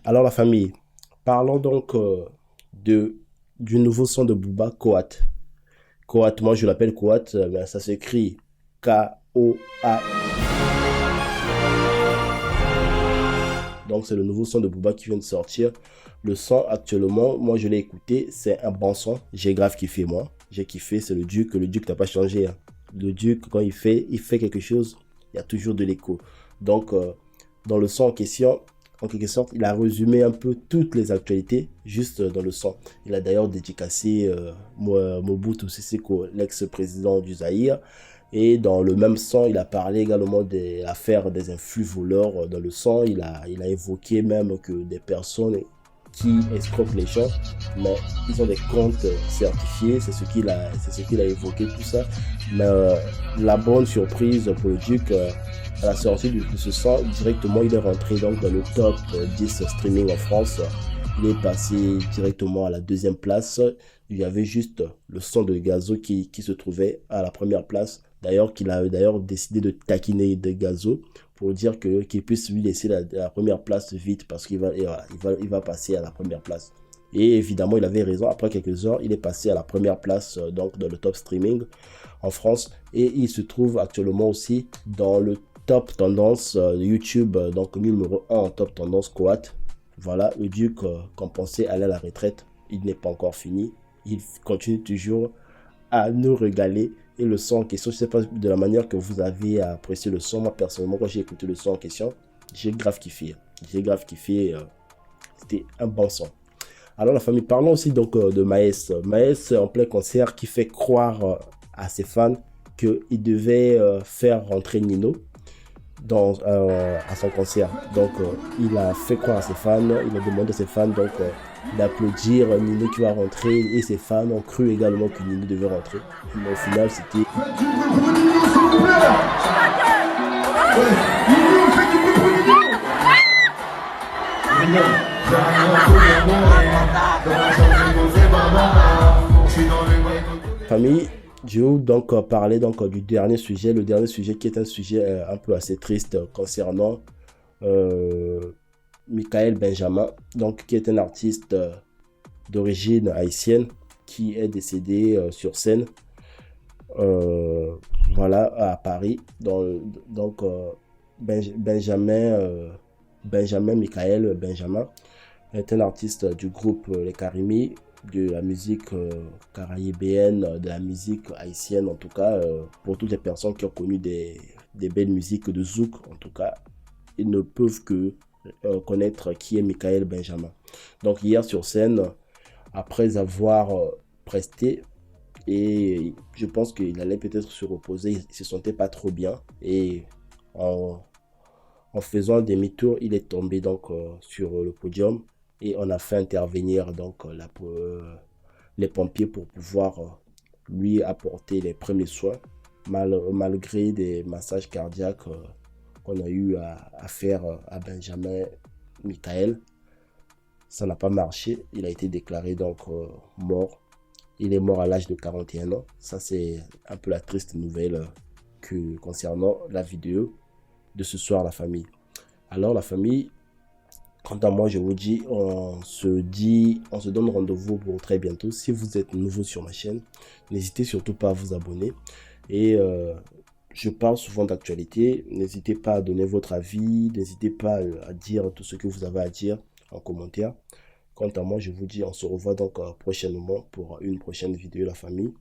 Alors la famille, parlons donc de, du nouveau son de Booba, Koat. Koat, moi je l'appelle Koat, mais ça s'écrit K-O-A. Donc c'est le nouveau son de Booba qui vient de sortir. Le son actuellement, moi je l'ai écouté, c'est un bon son. J'ai grave kiffé moi. J'ai kiffé, c'est le Duc n'a pas changé, hein. Le Duc, quand il fait quelque chose, il y a toujours de l'écho. Donc dans le son en quelque sorte, il a résumé un peu toutes les actualités juste dans le son. Il a d'ailleurs dédicacé Mobutu Sese Seko, l'ex-président du Zaïre. Et dans le même son, il a parlé également de l'affaire des influx voleurs dans le son. Il a évoqué même que des personnes qui escroquent les gens, mais ils ont des comptes certifiés, c'est ce qu'il a évoqué, tout ça. Mais la bonne surprise pour le Duc, à la sortie de ce son, directement, il est rentré donc dans le top 10 streaming en France. Il est passé directement à la deuxième place. Il y avait juste le son de Gazo qui se trouvait à la première place. D'ailleurs, qu'il a d'ailleurs décidé de taquiner de Gazo pour dire que qu'il puisse lui laisser la première place vite parce qu'il va, et voilà, il va passer à la première place. Et évidemment, il avait raison. Après quelques heures, il est passé à la première place donc dans le top streaming en France. Et il se trouve actuellement aussi dans le top tendance YouTube, donc numéro 1 en top tendance Coat. Voilà, le Duc qu'on pensait aller à la retraite, il n'est pas encore fini. Il continue toujours à nous régaler. Et le son en question, je ne sais pas de la manière que vous avez apprécié le son. Moi, personnellement, quand j'ai écouté le son en question, j'ai grave kiffé. J'ai grave kiffé. C'était un bon son. Alors, la famille, parlons aussi donc de Maes. Maes, en plein concert, qui fait croire à ses fans qu'il devait faire rentrer Nino à son concert. Donc, il a fait croire à ses fans, il a demandé à ses fans donc d'applaudir Nino qui va rentrer et ses fans ont cru également que Nino devait rentrer. Mais au final, c'était... Famille, je vais donc parler donc du dernier sujet, le dernier sujet qui est un sujet un peu assez triste concernant Michael Benjamin, donc qui est un artiste d'origine haïtienne qui est décédé sur scène, voilà, à Paris. Donc Benjamin Michael Benjamin est un artiste du groupe Les Karimi, de la musique caraïbéenne, de la musique haïtienne en tout cas, pour toutes les personnes qui ont connu des belles musiques de zouk en tout cas, ils ne peuvent que connaître qui est Michael Benjamin. Donc hier sur scène, après avoir presté, et je pense qu'il allait peut-être se reposer, il se sentait pas trop bien, et en faisant un demi-tour, il est tombé donc sur le podium et on a fait intervenir donc les pompiers pour pouvoir lui apporter les premiers soins malgré des massages cardiaques qu'on a eu à faire à Benjamin Michael. Ça n'a pas marché, il a été déclaré donc mort. Il est mort à l'âge de 41 ans. Ça, c'est un peu la triste nouvelle concernant la vidéo de ce soir, la famille. Alors, la famille, quant à moi, je vous dis, on se donne rendez-vous pour très bientôt. Si vous êtes nouveau sur ma chaîne, n'hésitez surtout pas à vous abonner. Et je parle souvent d'actualité. N'hésitez pas à donner votre avis. N'hésitez pas à dire tout ce que vous avez à dire en commentaire. Quant à moi, je vous dis, on se revoit donc prochainement pour une prochaine vidéo, la famille.